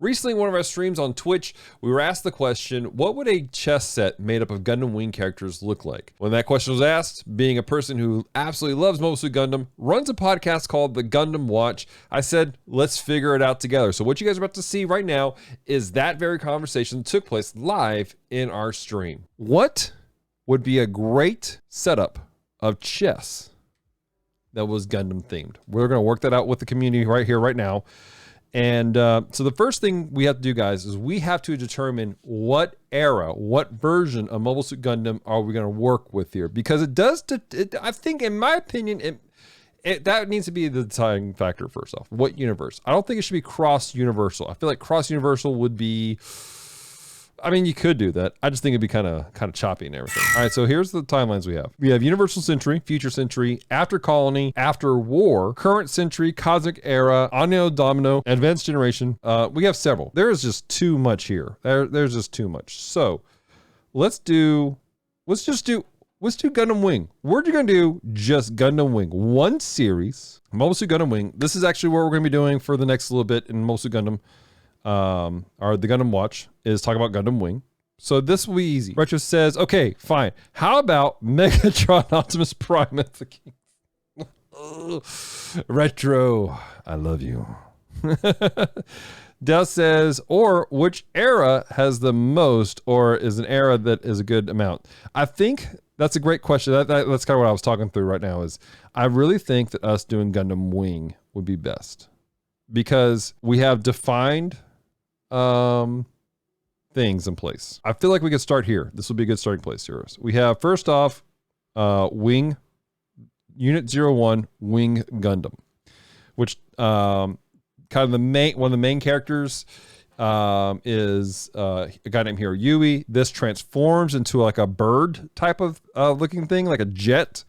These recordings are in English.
Recently, in one of our streams on Twitch, we were asked the question, what would a chess set made up of Gundam Wing characters look like? When that question was asked, being a person who absolutely loves Mobile Suit Gundam, runs a podcast called The Gundam Watch, I said, let's figure it out together. So what you guys are about to see right now is that very conversation that took place live in our stream. What would be a great setup of chess that was Gundam themed? We're going to work that out with the community right here, right now. And so the first thing we have to do, guys, is we have to determine what era, what version of Mobile Suit Gundam are we going to work with here? Because it does, I think, in my opinion, that needs to be the deciding factor first off. What universe? I don't think it should be cross-universal. I feel like cross-universal would be, I mean, you could do that. I just think it'd be kind of choppy and everything. All right, so here's the timelines we have. We have Universal Century, Future Century, After Colony, After War, Current Century, Cosmic Era, Anno Domino, Advanced Generation. We have several. There is just too much here. There's just too much. So let's do Gundam Wing. We're gonna do just Gundam Wing. One series, Mobile Suit Gundam Wing. This is actually what we're gonna be doing for the next little bit in Mobile Suit Gundam. Or the Gundam Watch is talking about Gundam Wing. So this will be easy. Retro says, okay, fine. How about Megatron Optimus Prime at the King? Retro, I love you. Dell says, or which era has the most, or is an era that is a good amount? I think that's a great question. That's kind of what I was talking through right now is I really think that us doing Gundam Wing would be best because we have defined things in place. I feel like we could start here. This will be a good starting place here. We have first off, Wing Unit 01 Wing Gundam, which kind of one of the main characters is a guy named Hiro Yui. This transforms into like a bird type of looking thing, like a jet.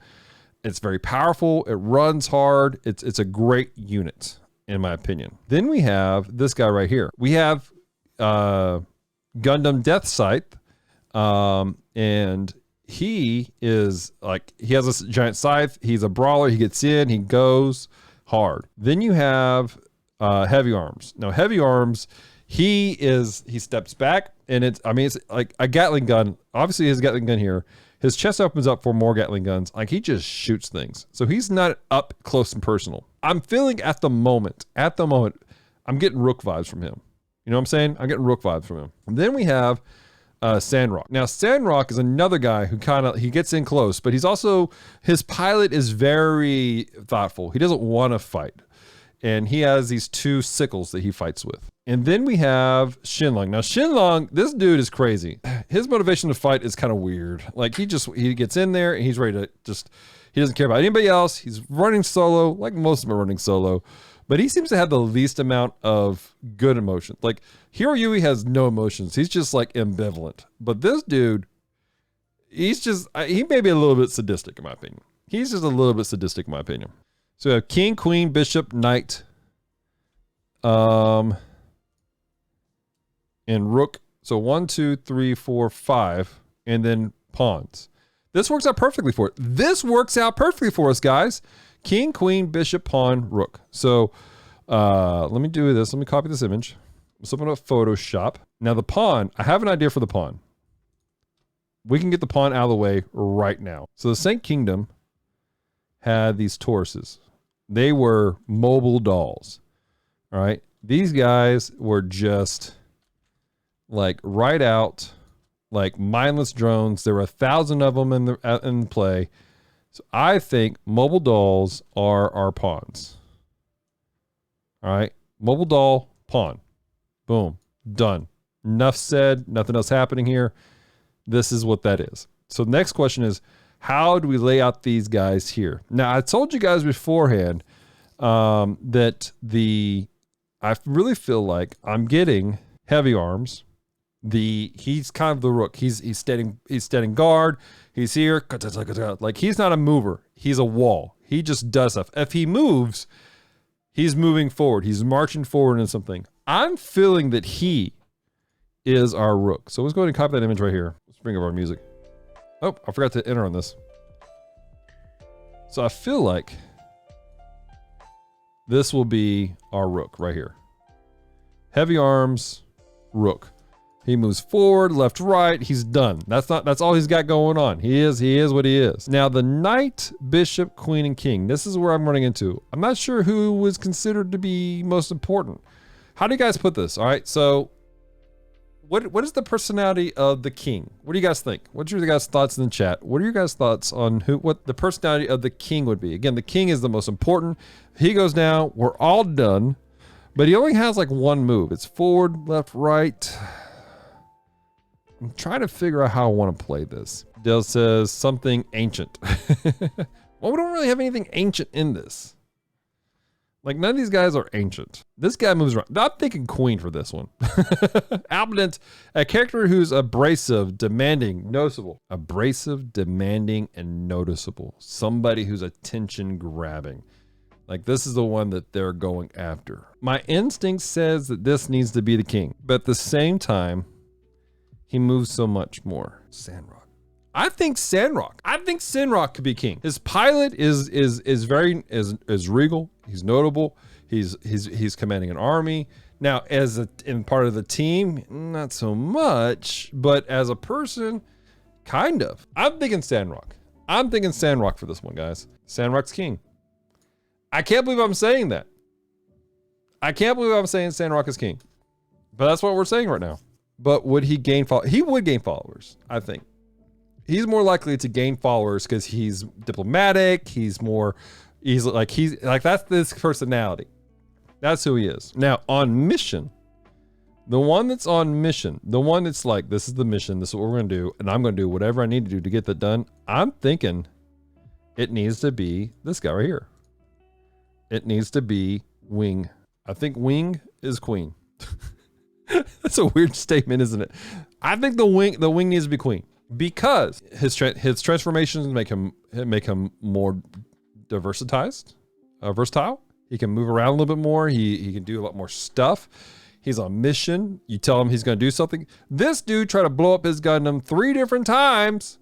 It's very powerful. It runs hard. It's a great unit, in my opinion. Then we have this guy right here. We have Gundam Death Scythe, and he is like, he has this giant scythe. He's a brawler. He gets in, he goes hard. Then you have Heavy Arms. Now Heavy Arms, he steps back, and it's like a Gatling gun. Obviously his Gatling gun here, his chest opens up for more Gatling guns. Like he just shoots things. So he's not up close and personal. I'm feeling at the moment, I'm getting Rook vibes from him. You know what I'm saying? I'm getting Rook vibes from him. And then we have Sandrock. Now Sandrock is another guy who he gets in close, but he's also, his pilot is very thoughtful. He doesn't want to fight. And he has these two sickles that he fights with. And then we have Shenlong. Now Shenlong, this dude is crazy. His motivation to fight is kind of weird. Like he gets in there and he's ready to he doesn't care about anybody else. He's running solo, like most of them are running solo. But he seems to have the least amount of good emotion. Like Hiro Yui has no emotions. He's just like ambivalent. But this dude, he may be a little bit sadistic in my opinion. He's just a little bit sadistic in my opinion. So we have King, Queen, Bishop, Knight, and Rook. So 1, 2, 3, 4, 5, and then pawns. This works out perfectly for it. This works out perfectly for us, guys. King, Queen, Bishop, Pawn, Rook. So let me do this. Let me copy this image. Let's open up Photoshop. Now the pawn, I have an idea for the pawn. We can get the pawn out of the way right now. So the Saint Kingdom had these Tauruses. They were mobile dolls. All right. These guys were just like right out, like mindless drones. There were 1,000 of them in play. So I think mobile dolls are our pawns. All right. Mobile doll, pawn. Boom. Done. Enough said. Nothing else happening here. This is what that is. So the next question is, how do we lay out these guys here? Now, I told you guys beforehand that I really feel like I'm getting Heavy Arms. He's kind of the Rook. He's standing guard. He's here. Like he's not a mover. He's a wall. He just does stuff. If he moves, he's moving forward. He's marching forward in something. I'm feeling that he is our Rook. So let's go ahead and copy that image right here. Let's bring up our music. Oh, I forgot to enter on this. So I feel like this will be our Rook right here. Heavy arms, rook. He moves forward, left, right. He's done. That's all he's got going on. He is what he is. Now the knight, bishop, queen, and king. This is where I'm running into. I'm not sure who was considered to be most important. How do you guys put this? All right. So what is the personality of the king? What do you guys think? What's your guys' thoughts in the chat? What are your guys' thoughts on what the personality of the king would be? Again, the king is the most important. He goes down. We're all done. But he only has like one move. It's forward, left, right. I'm trying to figure out how I want to play this. Dale says something ancient. Well, we don't really have anything ancient in this. Like none of these guys are ancient. This guy moves around. I'm thinking queen for this one. Abundant, a character who's abrasive, demanding, noticeable. Abrasive, demanding, and noticeable. Somebody who's attention grabbing. Like this is the one that they're going after. My instinct says that this needs to be the king. But at the same time, he moves so much more. Sandrock. I think Sandrock could be king. His pilot is regal. He's notable. He's commanding an army. Now, in part of the team, not so much. But as a person, kind of. I'm thinking Sandrock. For this one, guys. Sandrock's king. I can't believe I'm saying that. I can't believe I'm saying Sandrock is king. But that's what we're saying right now. But would he gain followers? He would gain followers, I think. He's more likely to gain followers because he's diplomatic. He's like that's this personality. That's who he is. Now on mission, the one that's on mission, the one that's like, this is the mission. This is what we're going to do. And I'm going to do whatever I need to do to get that done. I'm thinking it needs to be this guy right here. It needs to be Wing. I think Wing is queen. That's a weird statement, isn't it? I think the wing needs to be queen because his transformations make him more versatile. He can move around a little bit more. He can do a lot more stuff. He's on mission. You tell him he's going to do something. This dude tried to blow up his Gundam 3 different times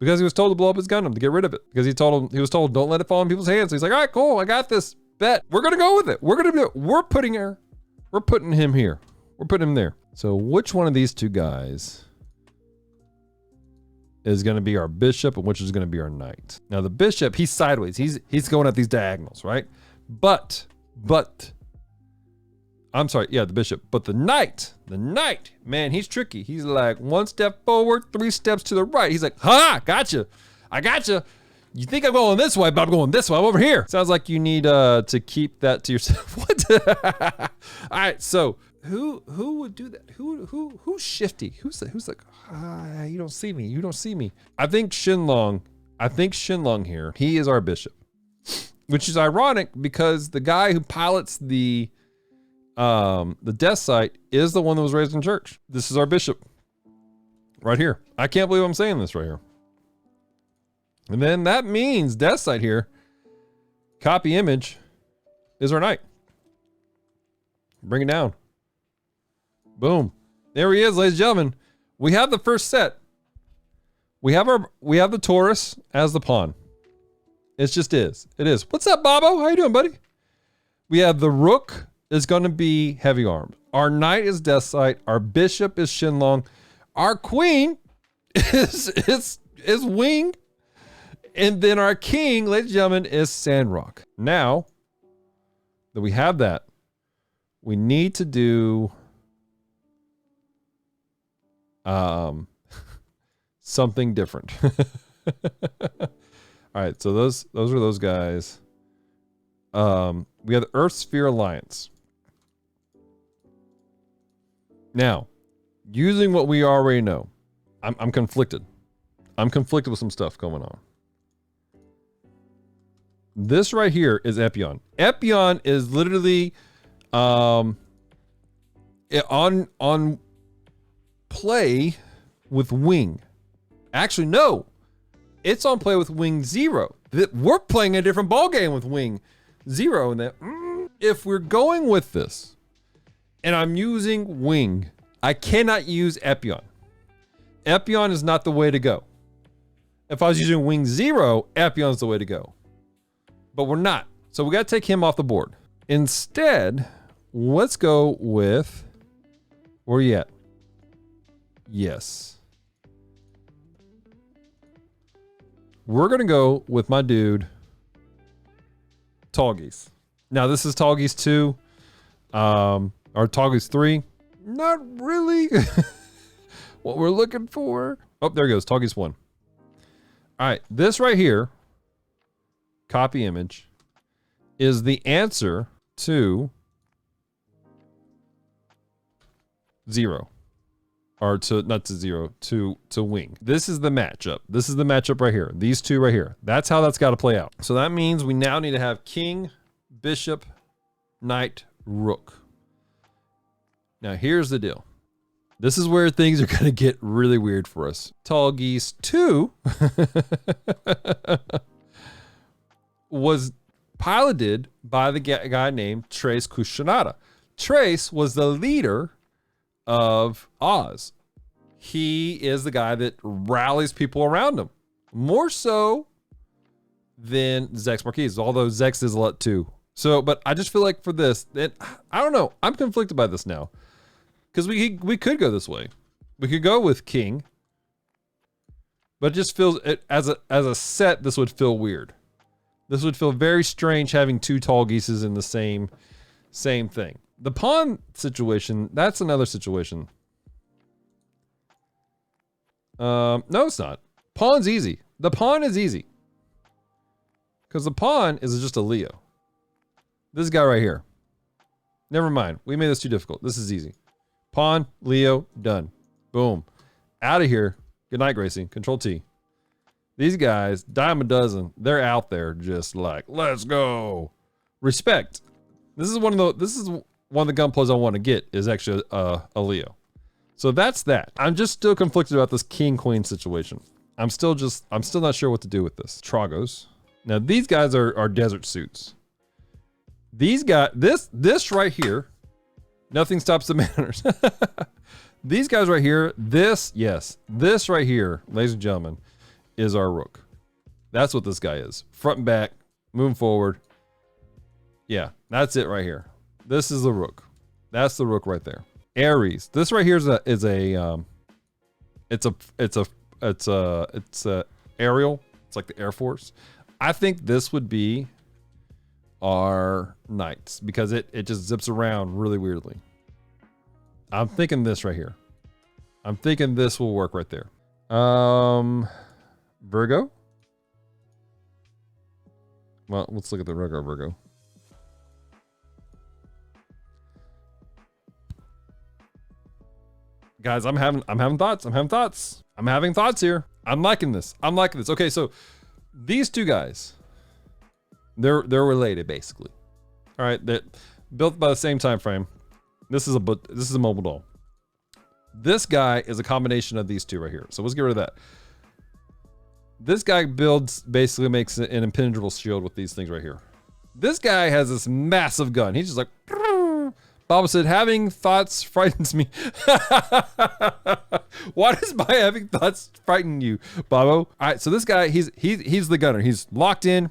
because he was told to blow up his Gundam to get rid of it. Because he was told don't let it fall in people's hands. So he's like, all right, cool, I got this. Bet we're gonna go with it. We're gonna do it. We're putting him here. We're putting him there. So which one of these two guys is going to be our bishop and which is going to be our knight? Now the bishop, he's sideways. He's going at these diagonals, right? But I'm sorry, yeah, the bishop. But the knight, man, he's tricky. He's like 1 step forward, 3 steps to the right. He's like, ha, gotcha. I gotcha. You think I'm going this way, but I'm going this way. I'm over here. Sounds like you need to keep that to yourself. What? All right, so who would do that? Who's shifty? Who's like, you don't see me. You don't see me. I think Shenlong here. He is our bishop, which is ironic because the guy who pilots the death site is the one that was raised in church. This is our bishop right here. I can't believe I'm saying this right here. And then that means death site here, copy image is our knight. Bring it down. Boom. There he is, ladies and gentlemen. We have the first set. We have the Taurus as the pawn. It just is. It is. What's up, Bobo? How you doing, buddy? We have the rook is going to be heavy armed. Our knight is death site. Our bishop is Shenlong. Our queen is Wing. And then our king, ladies and gentlemen, is Sandrock. Now that we have that, we need to do something different. All right, so those are those guys. We have the Earth Sphere Alliance. Now, using what we already know, I'm conflicted. I'm conflicted with some stuff going on. This right here is Epion. Epion is literally on play with Wing. Actually, no. It's on play with Wing 0. We're playing a different ball game with Wing 0. And that if we're going with this, and I'm using Wing, I cannot use Epion. Epion is not the way to go. If I was using Wing 0, Epion's the way to go. But we're not. So we got to take him off the board. Instead, let's go with, where you at? Yes. We're going to go with my dude, Tall Geese. Now, this is Tall Geese 2, or Tall Geese 3. Not really what we're looking for. Oh, there goes, Tall Geese 1. All right, this right here, copy image, is the answer to 0. Or to, not to 0, to Wing. This is the matchup. This is the matchup right here. These two right here. That's how that's got to play out. So that means we now need to have king, bishop, knight, rook. Now here's the deal. This is where things are going to get really weird for us. Tall Geese 2 was piloted by the guy named Trace Kushanada. Trace was the leader of Oz. He is the guy that rallies people around him, more so than Zex Marquise, although Zex is a lot too. So, but I just feel like for this, I don't know. I'm conflicted by this now because we could go this way. We could go with king, but it just feels as a set. This would feel weird. This would feel very strange having two tall geeses in the same thing. The pawn situation, that's another situation. No, it's not. Pawn's easy. The pawn is easy. Because the pawn is just a Leo. This guy right here. Never mind. We made this too difficult. This is easy. Pawn, Leo, done. Boom. Out of here. Good night, Gracie. Control T. These guys, dime a dozen, they're out there just like, let's go. Respect. This is one of the gunplays I want to get is actually a Leo. So that's that. I'm just still conflicted about this king-queen situation. I'm still not sure what to do with this. Tragos. Now these guys are desert suits. These guys, this right here, nothing stops the manners. These guys right here, this right here, ladies and gentlemen, is our rook. That's what this guy is. Front and back, moving forward. Yeah, that's it right here. This is the rook. That's the rook right there. Aries. This right here is a aerial. It's like the Air Force. I think this would be our knights because it just zips around really weirdly. I'm thinking this right here. I'm thinking this will work right there. Virgo. Well, let's look at the regular Virgo. Guys, I'm having thoughts. I'm having thoughts here. I'm liking this. Okay, so these two guys, they're related basically. All right, they're built by the same time frame. This is a mobile doll. This guy is a combination of these two right here. So let's get rid of that. This guy basically makes an impenetrable shield with these things right here. This guy has this massive gun. He's just like, Baba said, having thoughts frightens me. Why does my having thoughts frighten you, Babo? All right, so this guy, he's the gunner. He's locked in,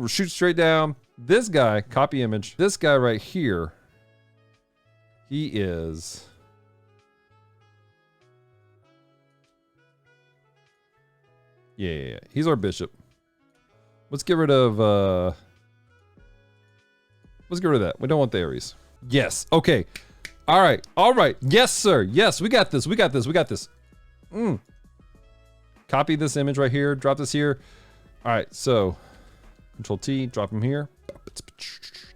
shoots straight down. This guy, copy image. This guy right here, he is. Yeah. He's our bishop. Let's get rid of that. We don't want the Aries. Yes. Okay. All right. Yes, sir. Yes, we got this. Copy this image right here. Drop this here. All right. So Control T, drop him here.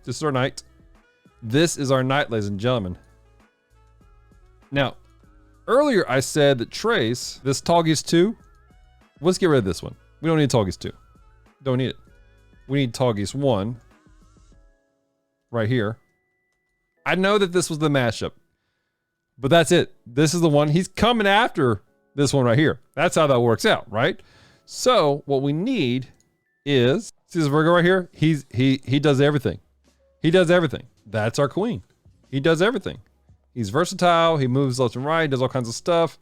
This is our knight. This is our knight, ladies and gentlemen. Now, earlier I said that Trace, this Tall Geese 2, let's get rid of this one. We don't need Tall Geese 2. Don't need it. We need Tall Geese 1 right here. I know that this was the mashup, but that's it. This is the one. He's coming after this one right here. That's how that works out, right? So what we need is, see this Virgo right here? He does everything. He does everything. That's our queen. He does everything. He's versatile. He moves left and right, does all kinds of stuff.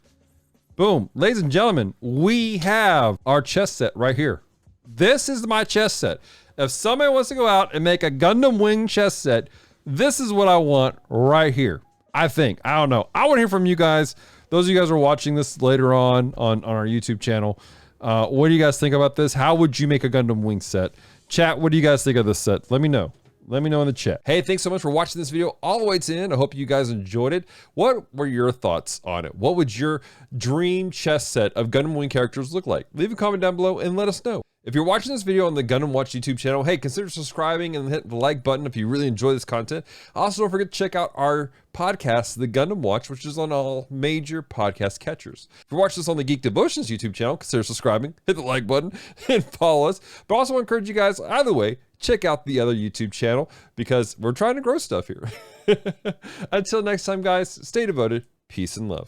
Boom. Ladies and gentlemen, we have our chess set right here. This is my chess set. If somebody wants to go out and make a Gundam Wing chess set, This is what I want right here. I think. I don't know. I want to hear from you guys. Those of you guys who are watching this later on our YouTube channel. What do you guys think about this? How would you make a Gundam Wing set? Chat, what do you guys think of this set? Let me know. Let me know in the chat. Hey, thanks so much for watching this video all the way to the end. I hope you guys enjoyed it. What were your thoughts on it? What would your dream chess set of Gundam Wing characters look like? Leave a comment down below and let us know. If you're watching this video on the Gundam Watch YouTube channel, hey, consider subscribing and hit the like button if you really enjoy this content. Also, don't forget to check out our podcast, The Gundam Watch, which is on all major podcast catchers. If you're watching this on the Geek Devotions YouTube channel, consider subscribing, hit the like button, and follow us. But also I encourage you guys, either way, check out the other YouTube channel because we're trying to grow stuff here. Until next time, guys, stay devoted. Peace and love.